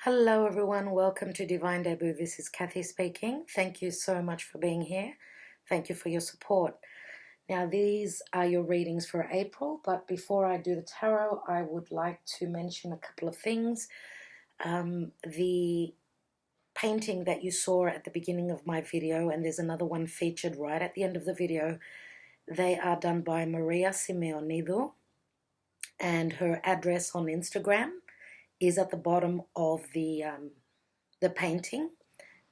Hello everyone, welcome to Divine Debut. This is Kathy speaking. Thank you so much for being here. Thank you for your support. Now these are your readings for April, but before I do the tarot, I would like to mention a couple of things. The painting that you saw at the beginning of my video, and there's another one featured right at the end of the video, they are done by Maria Simeonido, and her address on Instagram is at the bottom of the painting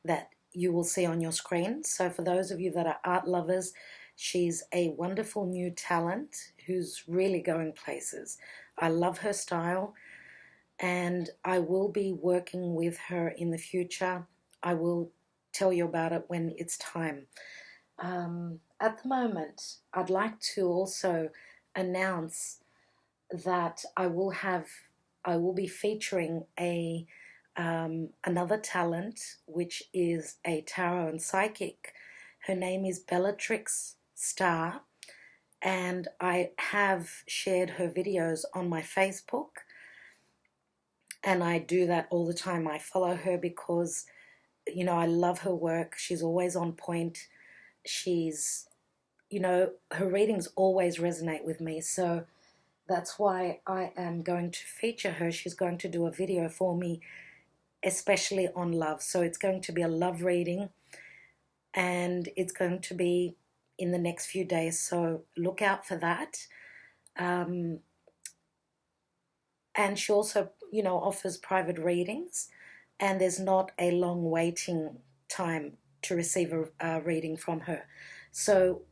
that you will see on your screen. So for those of you that are art lovers, she's a wonderful new talent who's really going places. I love her style, and I will be working with her in the future. I will tell you about it when it's time. At the moment, I'd like to also announce that I will be featuring another talent, which is a tarot and psychic. Her name is Bellatrix Star, and I have shared her videos on my Facebook, and I do that all the time. I follow her because, you know, I love her work. She's always on point. She's, you know, her readings always resonate with me, so that's why I am going to feature her. She's going to do a video for me, especially on love. So it's going to be a love reading, and it's going to be in the next few days. So look out for that. And she also, you know, offers private readings, and there's not a long waiting time to receive a reading from her. So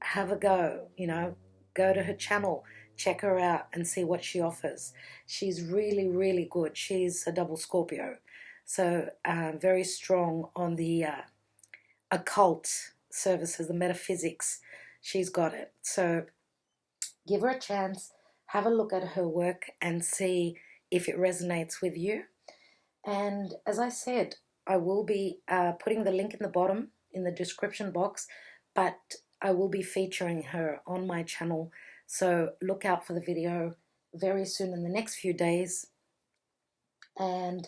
have a go, you know, go to her channel, check her out and see what she offers. She's really, really good. She's a double Scorpio, so very strong on the occult services, the metaphysics. She's got it. So give her a chance, have a look at her work and see if it resonates with you. And as I said, I will be putting the link in the bottom in the description box, but I will be featuring her on my channel. So look out for the video very soon in the next few days. And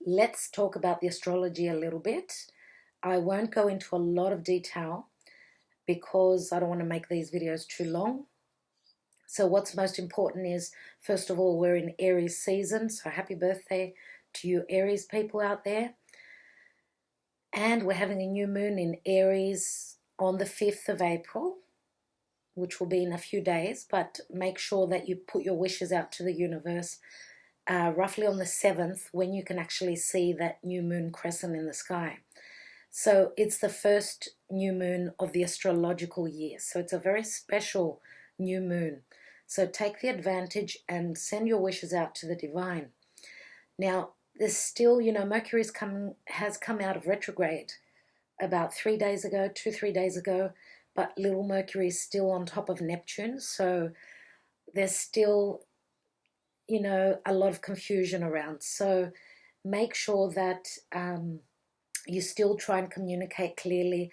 let's talk about the astrology a little bit. I won't go into a lot of detail because I don't want to make these videos too long. So what's most important is, first of all, we're in Aries season. So happy birthday to you Aries people out there. And we're having a new moon in Aries on the 5th of April. Which will be in a few days, but make sure that you put your wishes out to the universe roughly on the 7th, when you can actually see that new moon crescent in the sky. So it's the first new moon of the astrological year, so it's a very special new moon. So take the advantage and send your wishes out to the divine. Now there's still, you know, Mercury has come out of retrograde about 3 days ago, 2-3 days ago. But little Mercury is still on top of Neptune, so there's still, you know, a lot of confusion around. So make sure that you still try and communicate clearly.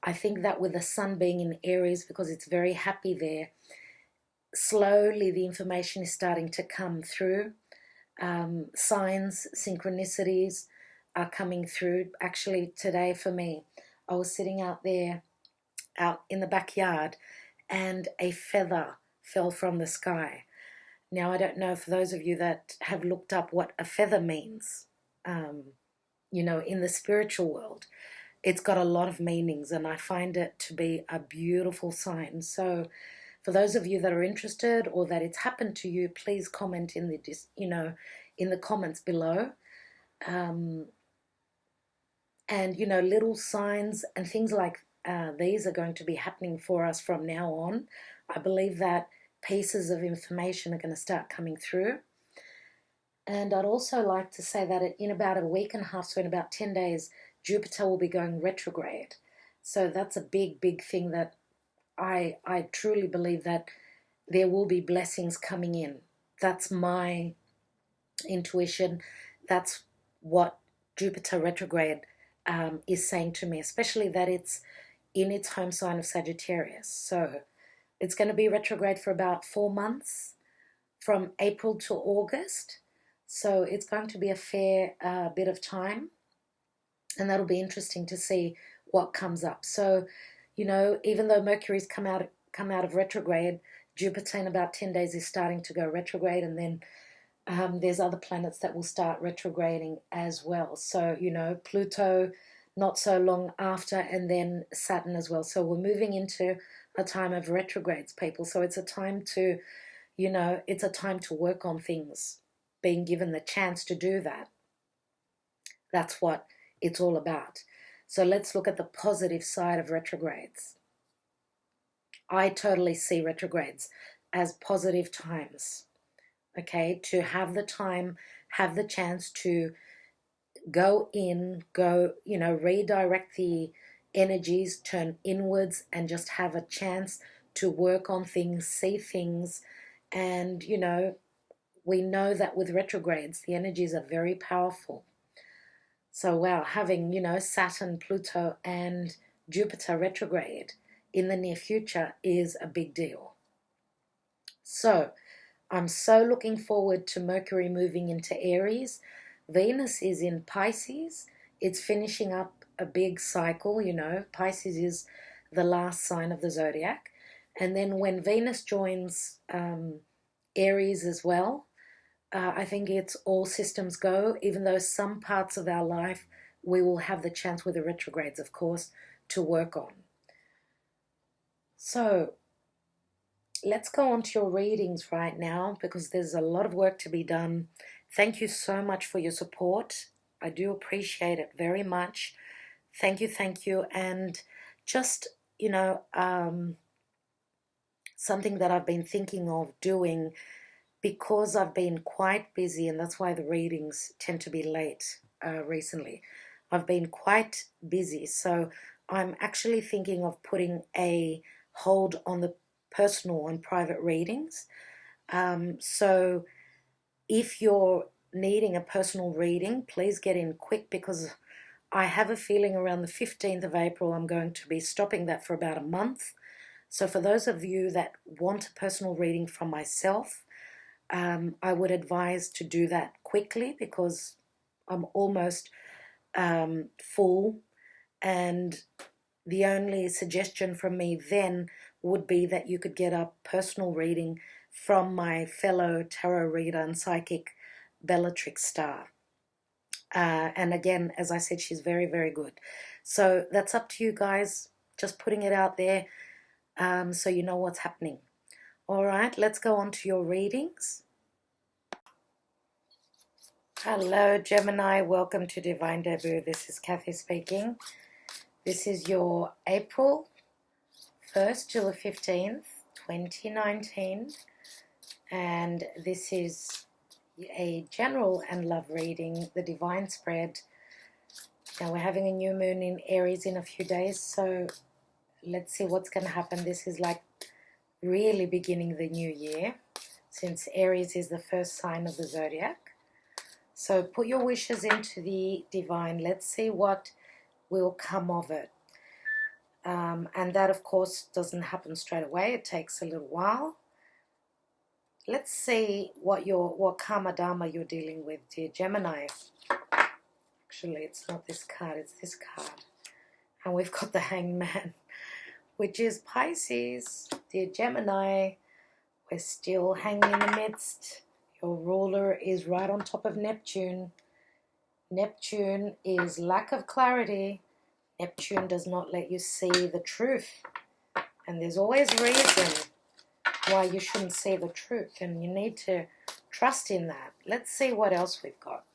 I think that with the sun being in Aries, because it's very happy there, slowly the information is starting to come through. Signs, synchronicities are coming through. Actually, today for me, I was sitting out there, out in the backyard, and a feather fell from the sky. Now I don't know, for those of you that have looked up what a feather means, you know, in the spiritual world, it's got a lot of meanings, and I find it to be a beautiful sign. So for those of you that are interested or that it's happened to you, please comment in the, you know, in the comments below. And you know, little signs and things like these are going to be happening for us from now on. I believe that pieces of information are going to start coming through. And I'd also like to say that in about a week and a half, so in about 10 days, Jupiter will be going retrograde. So that's a big, big thing that I truly believe that there will be blessings coming in. That's my intuition. That's what Jupiter retrograde is saying to me, especially that it's in its home sign of Sagittarius. So it's going to be retrograde for about 4 months, from April to August. So it's going to be a fair bit of time, and that'll be interesting to see what comes up. So, you know, even though Mercury's come out of retrograde, Jupiter in about 10 days is starting to go retrograde, and then there's other planets that will start retrograding as well. So, you know, Pluto not so long after, and then Saturn as well. So we're moving into a time of retrogrades, people. So it's a time to, you know, it's a time to work on things, being given the chance to do that. That's what it's all about. So let's look at the positive side of retrogrades. I totally see retrogrades as positive times, okay, to have the time, have the chance to go in, you know, redirect the energies, turn inwards, and just have a chance to work on things, see things. And, you know, we know that with retrogrades, the energies are very powerful. So, wow, having, you know, Saturn, Pluto, and Jupiter retrograde in the near future is a big deal. So, I'm so looking forward to Mercury moving into Aries. Venus is in Pisces. It's finishing up a big cycle, you know. Pisces is the last sign of the zodiac. And then when Venus joins Aries as well, I think it's all systems go, even though some parts of our life we will have the chance with the retrogrades, of course, to work on. So let's go on to your readings right now, because there's a lot of work to be done. Thank you so much for your support. I do appreciate it very much. Thank you. And just, you know, something that I've been thinking of doing, because I've been quite busy, and that's why the readings tend to be late recently. I've been quite busy, so I'm actually thinking of putting a hold on the personal and private readings. So if you're needing a personal reading, please get in quick, because I have a feeling around the 15th of April I'm going to be stopping that for about a month. So for those of you that want a personal reading from myself, I would advise to do that quickly, because I'm almost full, and the only suggestion from me then would be that you could get a personal reading from my fellow tarot reader and psychic Bellatrix Star. And again, as I said, she's very, very good. So that's up to you guys, just putting it out there so you know what's happening. All right, let's go on to your readings. Hello, Gemini. Welcome to Divine Debut. This is Kathy speaking. This is your April 1st to the 15th, 2019. And this is a general and love reading, the divine spread. Now, we're having a new moon in Aries in a few days, so let's see what's going to happen. This is like really beginning the new year, since Aries is the first sign of the zodiac. So put your wishes into the divine. Let's see what will come of it. And that, of course, doesn't happen straight away. It takes a little while. Let's see what karma dharma you're dealing with, dear Gemini. Actually, it's not this card, it's this card. And we've got the Hanged Man, which is Pisces. Dear Gemini, we're still hanging in the midst. Your ruler is right on top of Neptune. Neptune is lack of clarity. Neptune does not let you see the truth. And there's always a reason why you shouldn't see the truth. And you need to trust in that. Let's see what else we've got.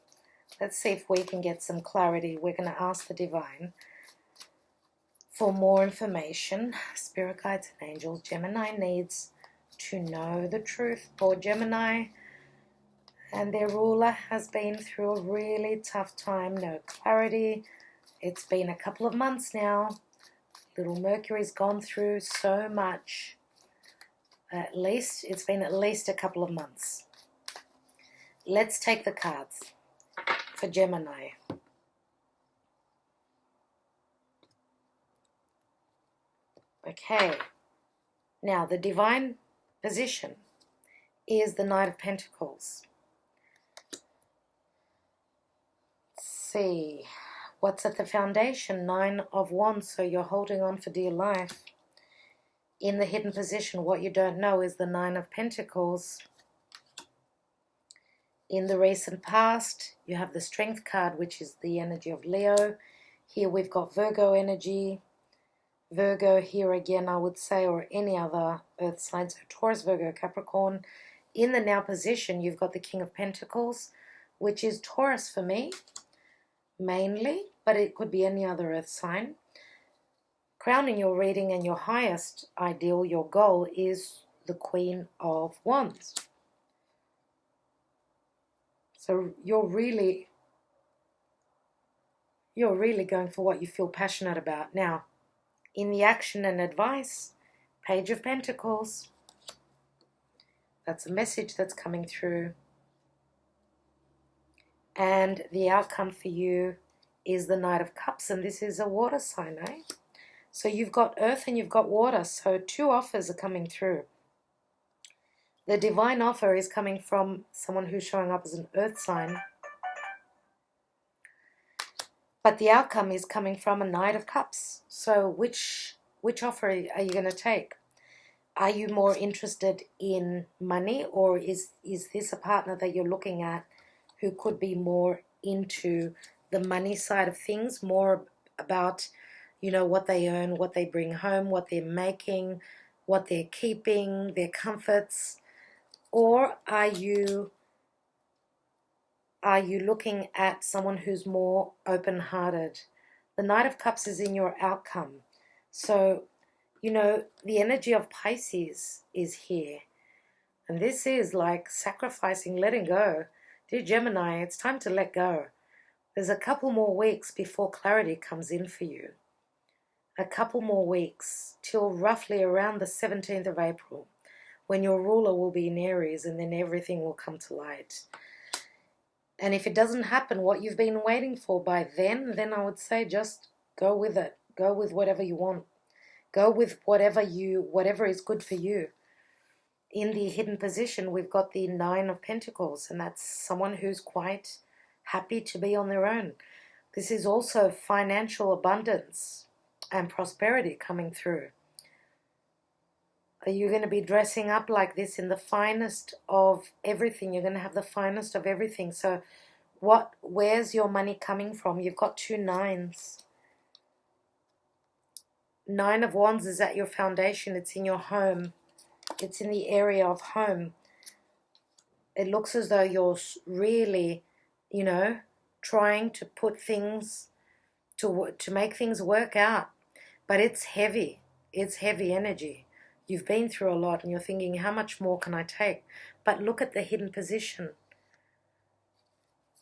Let's see if we can get some clarity. We're going to ask the divine for more information. Spirit guides and angels. Gemini needs to know the truth. Poor Gemini. And their ruler has been through a really tough time. No clarity. It's been a couple of months now. Little Mercury's gone through so much. It's been at least a couple of months. Let's take the cards for Gemini. Okay. Now, the divine position is the Knight of Pentacles. see. What's at the foundation? 9 of Wands, so you're holding on for dear life. In the hidden position, what you don't know is the 9 of Pentacles. In the recent past, you have the Strength card, which is the energy of Leo. Here we've got Virgo energy. Virgo here again, I would say, or any other earth sign, so Taurus, Virgo, Capricorn. In the now position, you've got the King of Pentacles, which is Taurus for me, mainly, but it could be any other earth sign. Crowning your reading and your highest ideal, your goal, is the Queen of Wands. So you're really going for what you feel passionate about. Now, in the action and advice, Page of Pentacles. That's a message that's coming through. And the outcome for you is the Knight of Cups, and this is a water sign, eh? So you've got earth and you've got water, so 2 offers are coming through. The divine offer is coming from someone who's showing up as an earth sign. But the outcome is coming from a Knight of Cups. So which offer are you going to take? Are you more interested in money, or is this a partner that you're looking at who could be more into the money side of things, more about, you know, what they earn, what they bring home, what they're making, what they're keeping, their comforts? Or are you looking at someone who's more open-hearted? The Knight of Cups is in your outcome. So, you know, the energy of Pisces is here. And this is like sacrificing, letting go. Dear Gemini, it's time to let go. There's a couple more weeks before clarity comes in for you. A couple more weeks till roughly around the 17th of April, when your ruler will be in Aries, and then everything will come to light. And if it doesn't happen, what you've been waiting for by then I would say just go with it. Go with whatever you want. Go with whatever is good for you. In the hidden position, we've got the 9 of Pentacles, and that's someone who's quite happy to be on their own. This is also financial abundance and prosperity coming through. Are you going to be dressing up like this in the finest of everything? You're going to have the finest of everything. So where's your money coming from? You've got 2 9s. 9 of Wands is at your foundation. It's in your home. It's in the area of home. It looks as though you're really, you know, trying to put things, to make things work out. But it's heavy. It's heavy energy. You've been through a lot and you're thinking, how much more can I take? But look at the hidden position.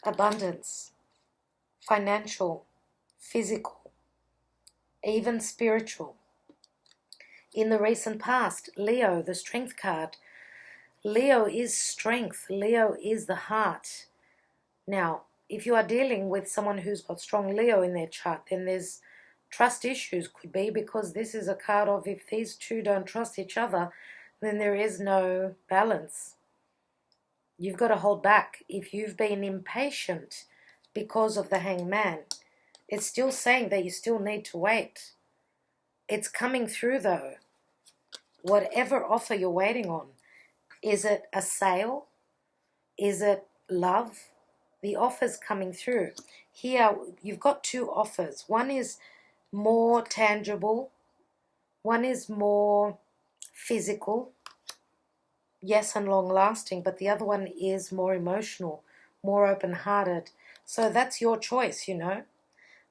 Abundance, financial, physical, even spiritual. In the recent past, Leo, the Strength card. Leo is strength. Leo is the heart. Now, if you are dealing with someone who's got strong Leo in their chart, then there's trust issues, could be because this is a card of if these two don't trust each other, then there is no balance. You've got to hold back. If you've been impatient because of the Hangman, it's still saying that you still need to wait. It's coming through though. Whatever offer you're waiting on, is it a sale? Is it love? The offer's coming through. Here you've got 2 offers. One is more tangible. One is more physical. Yes, and long lasting, but the other one is more emotional, more open-hearted. So that's your choice, you know.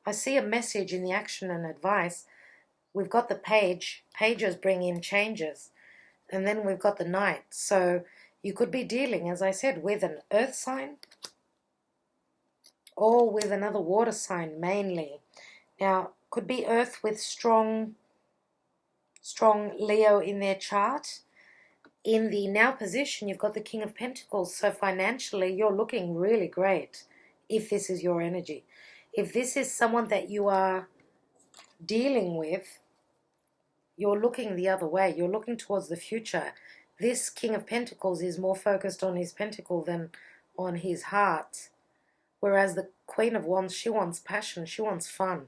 I see a message in the action and advice. We've got the page. Pages bring in changes. And then we've got the Knight. So you could be dealing, as I said, with an earth sign or with another water sign mainly. Now, could be earth with strong Leo in their chart. In the now position, you've got the King of Pentacles. So financially, you're looking really great if this is your energy. If this is someone that you are dealing with, you're looking the other way. You're looking towards the future. This King of Pentacles is more focused on his pentacle than on his heart. Whereas the Queen of Wands, she wants passion, she wants fun.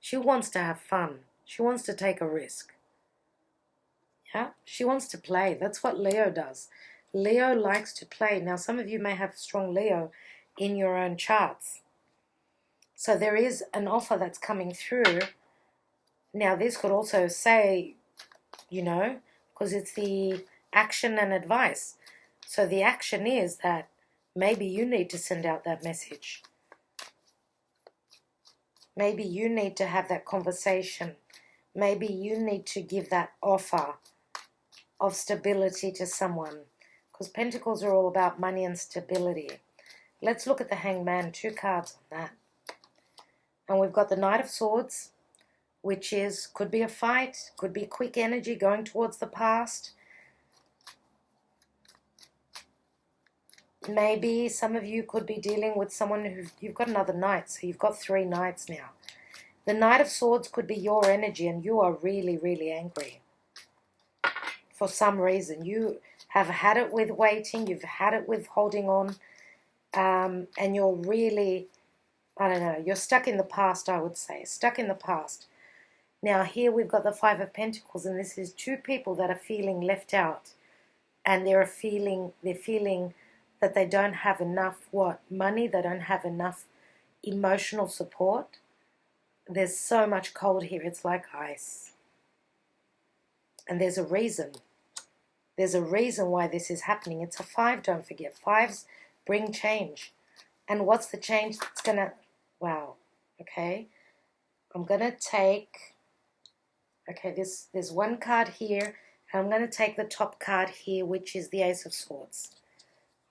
She wants to have fun. She wants to take a risk. Yeah, she wants to play. That's what Leo does. Leo likes to play. Now, some of you may have strong Leo in your own charts. So there is an offer that's coming through. Now, this could also say, you know, because it's the action and advice. So the action is that maybe you need to send out that message. Maybe you need to have that conversation. Maybe you need to give that offer of stability to someone. Because Pentacles are all about money and stability. Let's look at the Hangman, 2 cards on that. And we've got the Knight of Swords, which is, could be a fight, could be quick energy going towards the past. Maybe some of you could be dealing with someone who, you've got another Knight, so you've got 3 Knights now. The Knight of Swords could be your energy, and you are really, really angry. For some reason, you have had it with waiting, you've had it with holding on, and you're really, I don't know, you're stuck in the past, I would say, stuck in the past. Now here we've got the 5 of Pentacles, and this is 2 people that are feeling left out, and they're feeling that they don't have enough money, they don't have enough emotional support. There's so much cold here, it's like ice. And there's a reason. There's a reason why this is happening. It's a 5, don't forget. 5s bring change. And what's the change that's going to... Wow. Okay. I'm going to take... Okay, there's 1 card here. And I'm going to take the top card here, which is the Ace of Swords.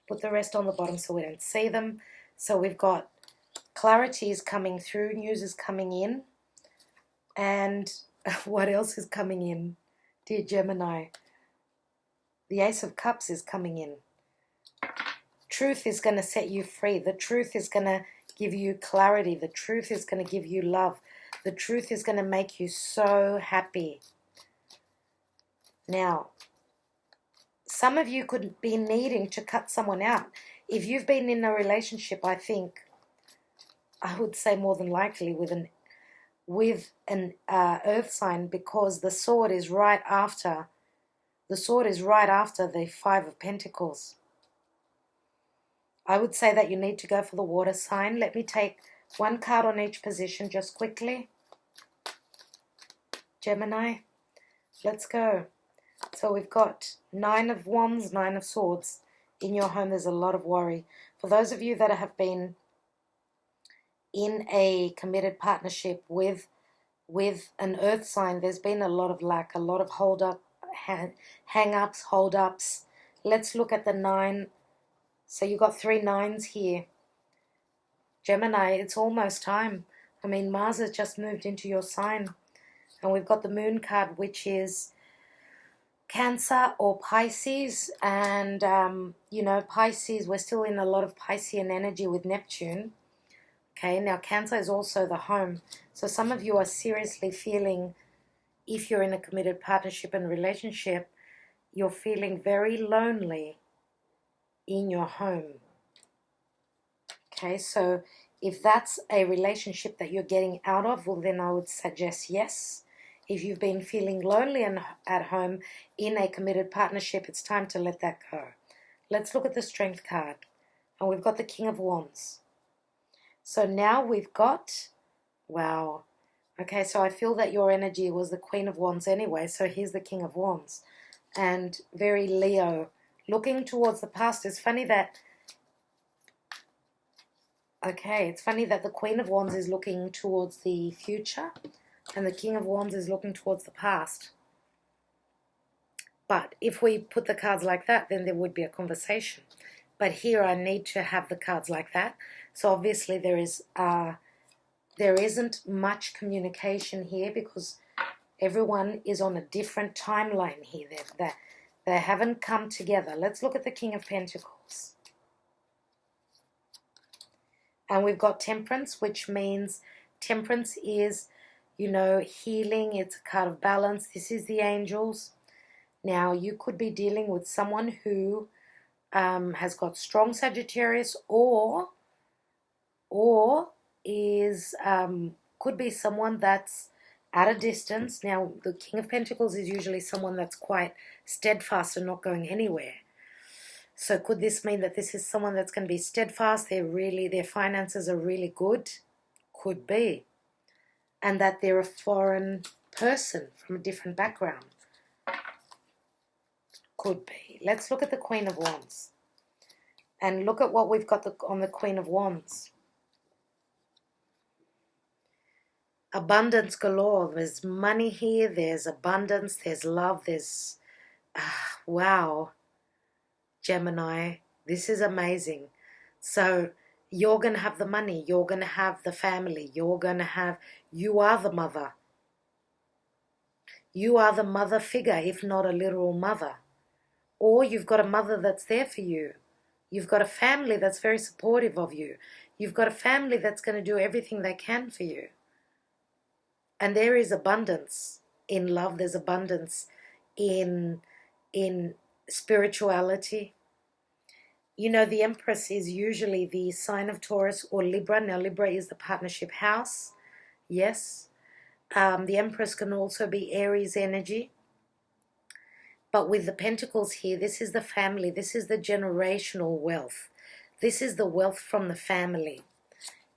Put the rest on the bottom so we don't see them. So we've got clarity is coming through. News is coming in. And what else is coming in? Dear Gemini, the Ace of Cups is coming in. Truth is going to set you free. The truth is going to give you clarity. The truth is going to give you love. The truth is going to make you so happy. Now, some of you could be needing to cut someone out. If you've been in a relationship, I would say more than likely with an earth sign, because the sword is right after the 5 of Pentacles. I would say that you need to go for the water sign. Let me take 1 card on each position just quickly. Gemini, let's go. So we've got 9 of Wands, 9 of Swords. In your home there's a lot of worry. For those of you that have been in a committed partnership with an earth sign, there's been a lot of lack, a lot of hang-ups, hold-ups. Let's look at the 9. So you've got 3 9s here. Gemini, it's almost time. I mean, Mars has just moved into your sign. And we've got the Moon card, which is Cancer or Pisces. And, you know, Pisces, we're still in a lot of Piscean energy with Neptune. Okay, now Cancer is also the home. So some of you are seriously feeling, if you're in a committed partnership and relationship, you're feeling very lonely in your home. Okay, so if that's a relationship that you're getting out of, well, then I would suggest yes. If you've been feeling lonely and at home in a committed partnership, it's time to let that go. Let's look at the Strength card. And we've got the King of Wands. So now we've got, wow. Okay, so I feel that your energy was the Queen of Wands anyway, so here's the King of Wands. And very Leo. Looking towards the past. It's funny that, okay, it's funny that the Queen of Wands is looking towards the future and the King of Wands is looking towards the past. But if we put the cards like that, then there would be a conversation. But here I need to have the cards like that. So obviously there isn't much communication here because everyone is on a different timeline here. They haven't come together. Let's look at the King of Pentacles. And we've got Temperance, which means Temperance is, you know, healing. It's a card of balance. This is the angels. Now, you could be dealing with someone who has got strong Sagittarius, or or is could be someone that's at a distance. Now, the King of Pentacles is usually someone that's quite steadfast and not going anywhere. So could this mean that this is someone that's going to be steadfast? Their finances are really good? Could be. And that they're a foreign person from a different background? Could be. Let's look at the Queen of Wands. And look at what we've got on the Queen of Wands. Abundance galore. There's money here. There's abundance. There's love. There's... wow. Gemini. This is amazing. So you're going to have the money. You're going to have the family. You're going to have... You are the mother. You are the mother figure, if not a literal mother. Or you've got a mother that's there for you. You've got a family that's very supportive of you. You've got a family that's going to do everything they can for you. And there is abundance in love. There's abundance in spirituality. You know, the Empress is usually the sign of Taurus or Libra. Now, Libra is the partnership house. Yes. The Empress can also be Aries energy. But with the Pentacles here, this is the family. This is the generational wealth. This is the wealth from the family.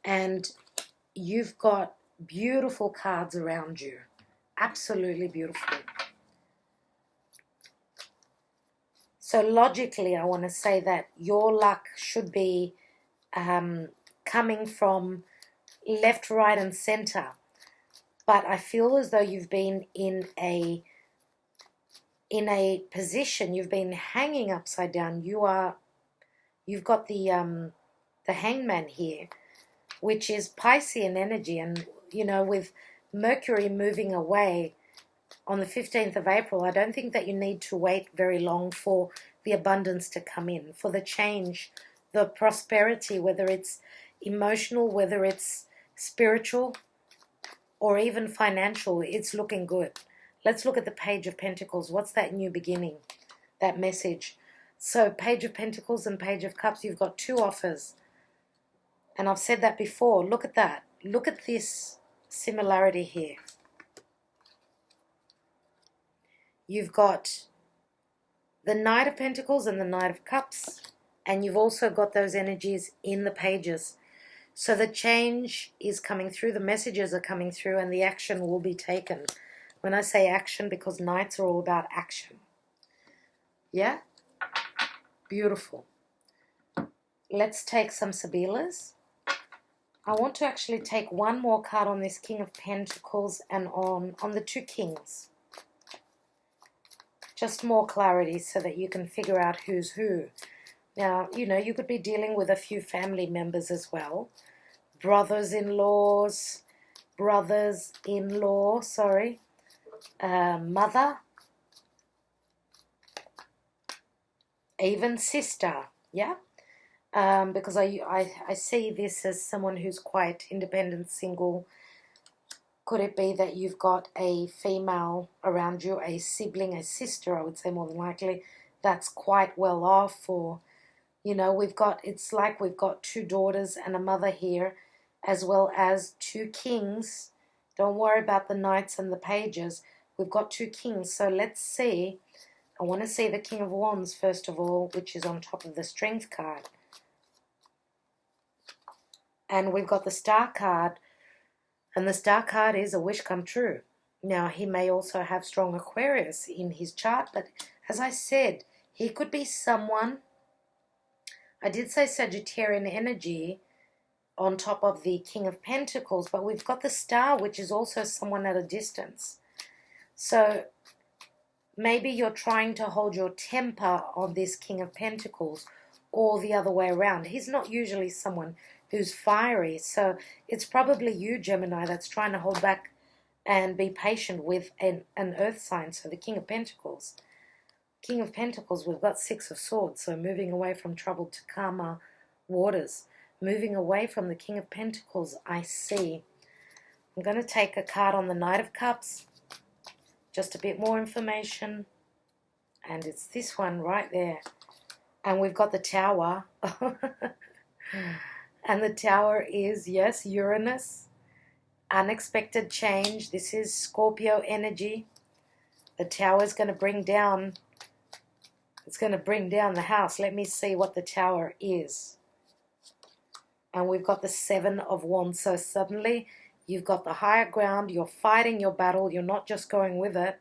And you've got beautiful cards around you. Absolutely beautiful. So logically, I want to say that your luck should be coming from left, right, and center. But I feel as though you've been in a position, you've been hanging upside down. You've got the Hangman here, which is Piscean energy, and you know, with Mercury moving away on the 15th of April, I don't think that you need to wait very long for the abundance to come in, for the change, the prosperity, whether it's emotional, whether it's spiritual, or even financial. It's looking good. Let's look at the Page of Pentacles. What's that new beginning? That message. So Page of Pentacles and Page of Cups, you've got two offers. And I've said that before. Look at that. Look at this similarity here. You've got the Knight of Pentacles and the Knight of Cups. And you've also got those energies in the pages. So the change is coming through. The messages are coming through and the action will be taken. When I say action, because Knights are all about action. Yeah? Beautiful. Let's take some Sibillas. I want to actually take one more card on this King of Pentacles and on the two Kings. Just more clarity so that you can figure out who's who. Now, you know, you could be dealing with a few family members as well. Brothers-in-law, sorry. Mother. Even sister, yeah? Because I see this as someone who's quite independent, single. Could it be that you've got a female around you, a sibling, a sister, I would say more than likely, that's quite well off? Or, you know, it's like we've got two daughters and a mother here, as well as two kings. Don't worry about the knights and the pages. We've got two kings. So let's see. I want to see the King of Wands, first of all, which is on top of the Strength card. And we've got the Star card. And the Star card is a wish come true. Now, he may also have strong Aquarius in his chart, but as I said, he could be someone. I did say Sagittarian energy on top of the King of Pentacles, but we've got the Star, which is also someone at a distance. So maybe you're trying to hold your temper on this King of Pentacles, or the other way around. He's not usually someone who's fiery, so it's probably you, Gemini, that's trying to hold back and be patient with an earth sign. So the King of Pentacles. King of Pentacles, we've got Six of Swords, so moving away from troubled to calmer waters. Moving away from the King of Pentacles, I see. I'm going to take a card on the Knight of Cups. Just a bit more information. And it's this one right there. And we've got the Tower. And the Tower is, yes, Uranus. Unexpected change. This is Scorpio energy. The Tower is going to bring down, it's going to bring down the house. Let me see what the Tower is. And we've got the Seven of Wands. So suddenly you've got the higher ground. You're fighting your battle. You're not just going with it.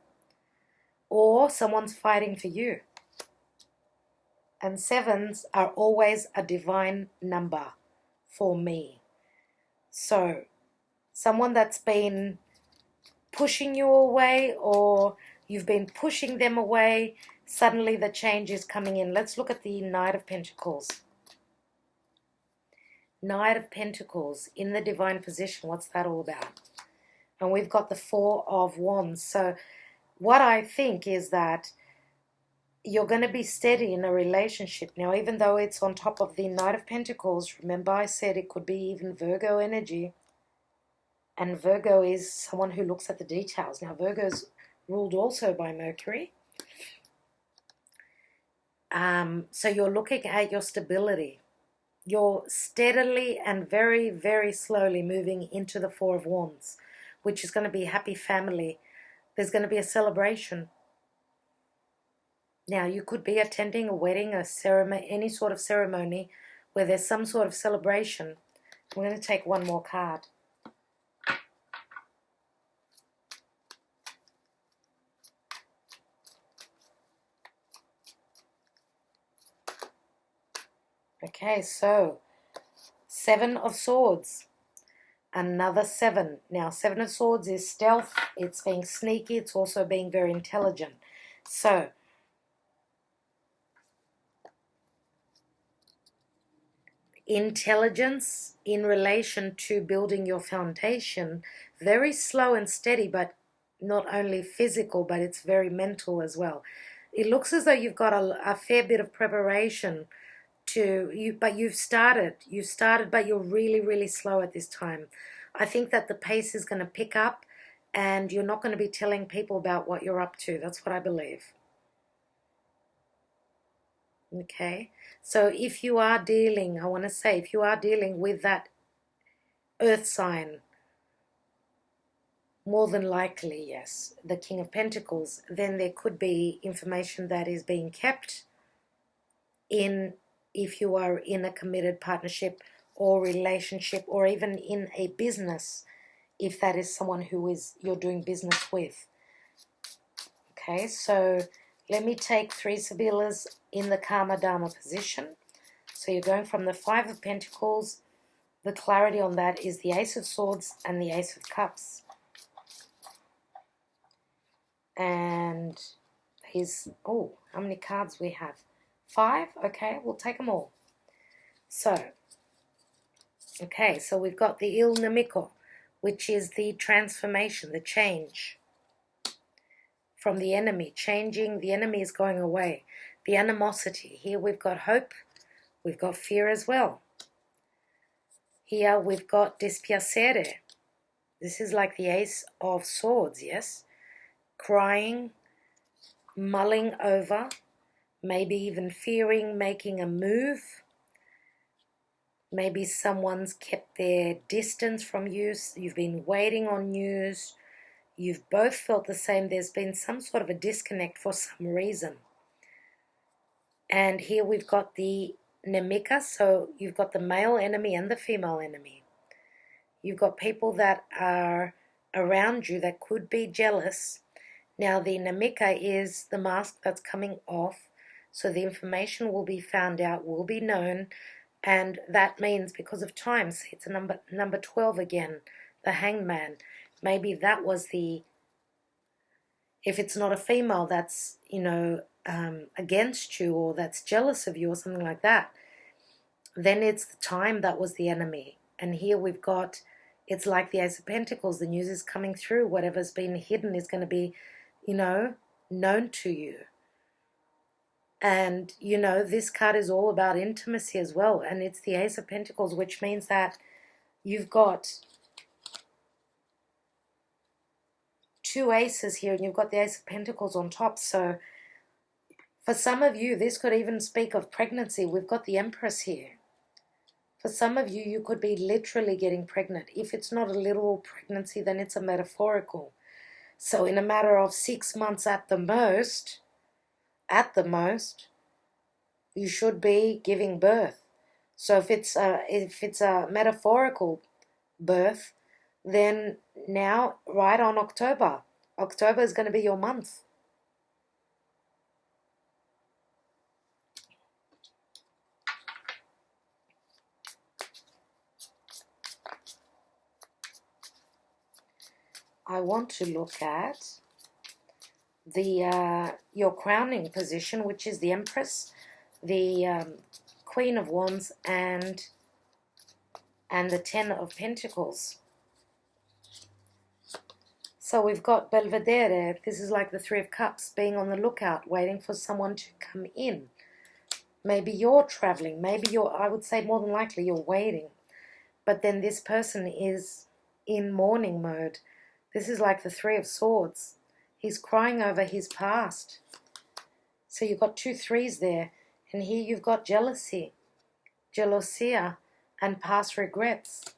Or someone's fighting for you. And sevens are always a divine number for me. So someone that's been pushing you away, or you've been pushing them away, suddenly the change is coming in. Let's look at the Knight of Pentacles. Knight of Pentacles in the divine position. What's that all about? And we've got the Four of Wands. So what I think is that you're going to be steady in a relationship. Now, even though it's on top of the Knight of Pentacles, remember I said it could be even Virgo energy. And Virgo is someone who looks at the details. Now, Virgo's ruled also by Mercury. So you're looking at your stability. You're steadily and very, very slowly moving into the Four of Wands, which is going to be happy family. There's going to be a celebration. Now, you could be attending a wedding, a ceremony, any sort of ceremony where there's some sort of celebration. I'm going to take one more card. Okay, so Seven of Swords. Another seven. Now, Seven of Swords is stealth. It's being sneaky. It's also being very intelligent. So, intelligence in relation to building your foundation, very slow and steady, but not only physical, but it's very mental as well. It looks as though you've got a fair bit of preparation but you've started, but you're really, really slow at this time. I think that the pace is going to pick up and you're not going to be telling people about what you're up to. That's what I believe. Okay, so if you are dealing, I want to say, if you are dealing with that earth sign, more than likely, yes, the King of Pentacles, then there could be information that is being kept in, if you are in a committed partnership or relationship, or even in a business, if that is someone who you're doing business with. Okay, so let me take three Sibillas in the Karma Dharma position. So you're going from the Five of Pentacles. The clarity on that is the Ace of Swords and the Ace of Cups. And how many cards we have? 5? Okay, we'll take them all. So, okay, so we've got the Il Nemico, which is the transformation, the change from the enemy, changing, the enemy is going away. The animosity, here we've got hope, we've got fear as well. Here we've got dispiacere. This is like the Ace of Swords, yes? Crying, mulling over, maybe even fearing making a move. Maybe someone's kept their distance from you. You've been waiting on news. You've both felt the same. There's been some sort of a disconnect for some reason. And here we've got the Nemica. So you've got the male enemy and the female enemy. You've got people that are around you that could be jealous. Now the Nemica is the mask that's coming off. So the information will be found out, will be known. And that means because of time, see, it's a number 12 again, the Hangman. Maybe that was if it's not a female that's, against you or that's jealous of you or something like that, then it's the time that was the enemy. And here we've got, it's like the Ace of Pentacles, the news is coming through. Whatever's been hidden is going to be, known to you. And, this card is all about intimacy as well. And it's the Ace of Pentacles, which means that you've got two aces here and you've got the Ace of Pentacles on top. So for some of you, this could even speak of pregnancy. We've got the Empress here. For some of you, you could be literally getting pregnant. If it's not a literal pregnancy, then it's a metaphorical. So in a matter of 6 months at the most, you should be giving birth. So if it's a metaphorical birth, then now, right on October is going to be your month. I want to look at the your crowning position, which is the Empress, the Queen of Wands, and the Ten of Pentacles. So we've got Belvedere. This is like the Three of Cups, being on the lookout, waiting for someone to come in. Maybe you're traveling. Maybe I would say more than likely you're waiting. But then this person is in mourning mode. This is like the Three of Swords. He's crying over his past. So you've got 2 threes there. And here you've got jealousy, jealousía, and past regrets.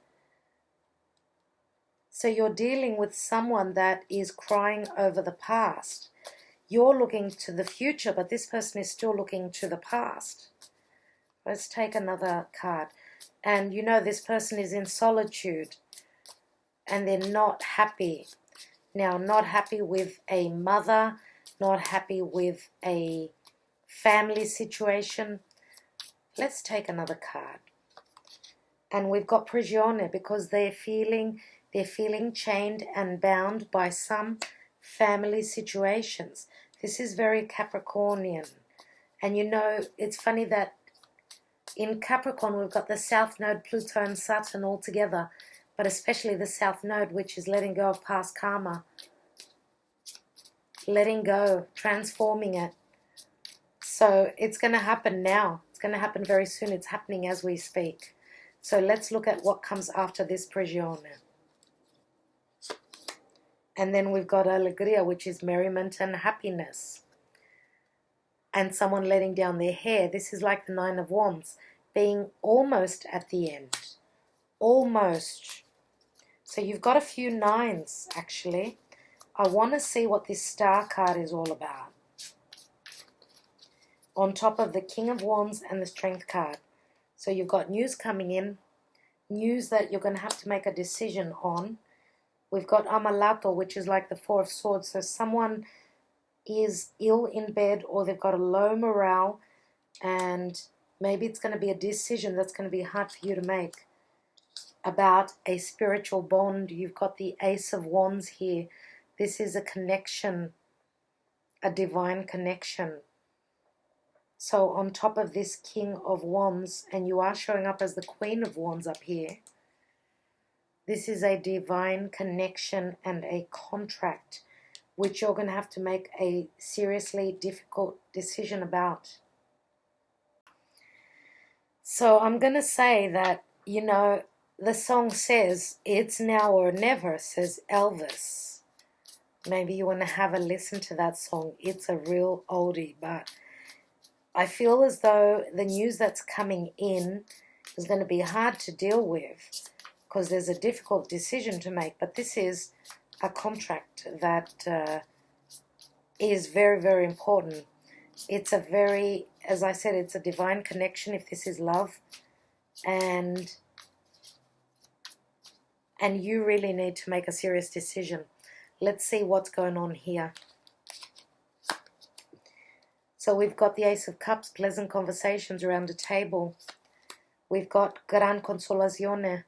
So you're dealing with someone that is crying over the past. You're looking to the future, but this person is still looking to the past. Let's take another card. And you know this person is in solitude and they're not happy. Now, not happy with a mother, not happy with a family situation. Let's take another card. And we've got prigione, because they're feeling chained and bound by some family situations. This is very Capricornian. And you know, it's funny that in Capricorn we've got the South Node, Pluto and Saturn all together, but especially the South Node, which is letting go of past karma. Letting go, transforming it. So it's going to happen now. It's going to happen very soon. It's happening as we speak. So let's look at what comes after this prigione. And then we've got alegria, which is merriment and happiness. And someone letting down their hair. This is like the Nine of Wands, being almost at the end. Almost. So you've got a few nines, actually. I want to see what this Star card is all about. On top of the King of Wands and the Strength card. So you've got news coming in. News that you're going to have to make a decision on. We've got Amalato, which is like the Four of Swords. So someone is ill in bed, or they've got a low morale, and maybe it's going to be a decision that's going to be hard for you to make about a spiritual bond. You've got the Ace of Wands here. This is a connection, a divine connection. So on top of this King of Wands, and you are showing up as the Queen of Wands up here, this is a divine connection and a contract which you're going to have to make a seriously difficult decision about. So I'm going to say that, you know, the song says, "It's now or never," says Elvis. Maybe you want to have a listen to that song. It's a real oldie, but I feel as though the news that's coming in is going to be hard to deal with, because there's a difficult decision to make. But this is a contract that is very, very important. It's a very, as I said, it's a divine connection if this is love. And you really need to make a serious decision. Let's see what's going on here. So we've got the Ace of Cups, pleasant conversations around a table. We've got Gran Consolazione,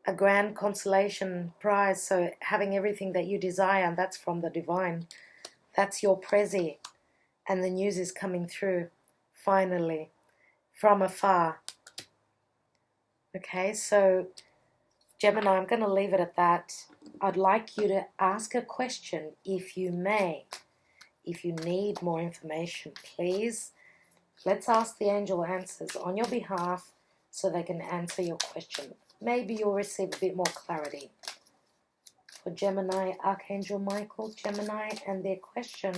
a grand consolation prize. So having everything that you desire, and that's from the divine. That's your prezi. And the news is coming through, finally, from afar. Okay, so Gemini, I'm going to leave it at that. I'd like you to ask a question, if you may. If you need more information, please, let's ask the angel answers on your behalf so they can answer your question. Maybe you'll receive a bit more clarity. For Gemini, Archangel Michael, Gemini, and their question,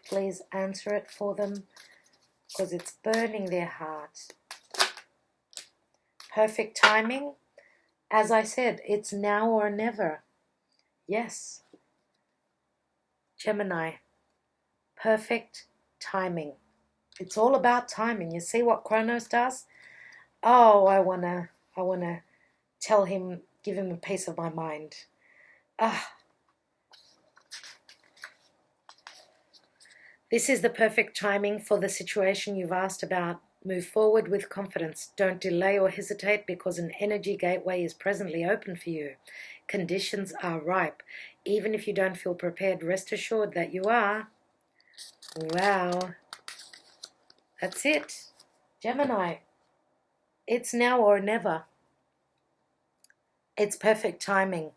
please answer it for them, because it's burning their heart. Perfect timing. As I said, it's now or never. Yes. Gemini. Perfect timing. It's all about timing. You see what Kronos does? Oh, I wanna tell him, give him a piece of my mind. Ah, this is the perfect timing for the situation you've asked about. Move forward with confidence. Don't delay or hesitate because an energy gateway is presently open for you. Conditions are ripe. Even if you don't feel prepared, rest assured that you are. Wow. That's it. Gemini. It's now or never. It's perfect timing.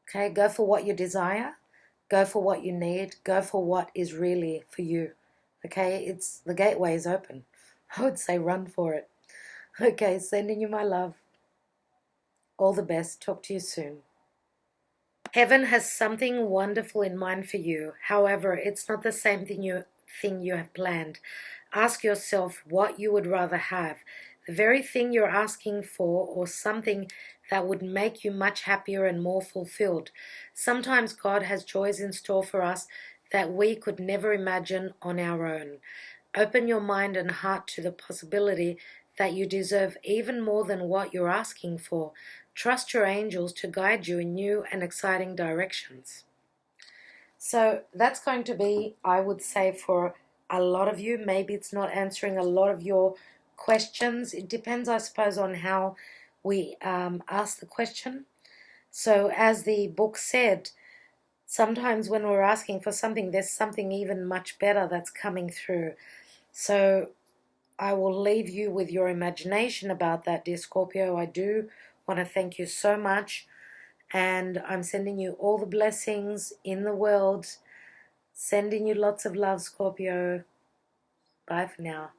Okay, go for what you desire. Go for what you need. Go for what is really for you. Okay, the gateway is open. I would say run for it. Okay, sending you my love. All the best. Talk to you soon. Heaven has something wonderful in mind for you. However, it's not the same thing you have planned. Ask yourself what you would rather have. The very thing you're asking for, or something that would make you much happier and more fulfilled. Sometimes God has joys in store for us that we could never imagine on our own. Open your mind and heart to the possibility that you deserve even more than what you're asking for. Trust your angels to guide you in new and exciting directions. So that's going to be, I would say, for a lot of you. Maybe it's not answering a lot of your questions. It depends, I suppose, on how we ask the question. So as the book said, sometimes when we're asking for something, there's something even much better that's coming through. So I will leave you with your imagination about that, dear Scorpio. I do want to thank you so much. And I'm sending you all the blessings in the world. Sending you lots of love, Scorpio. Bye for now.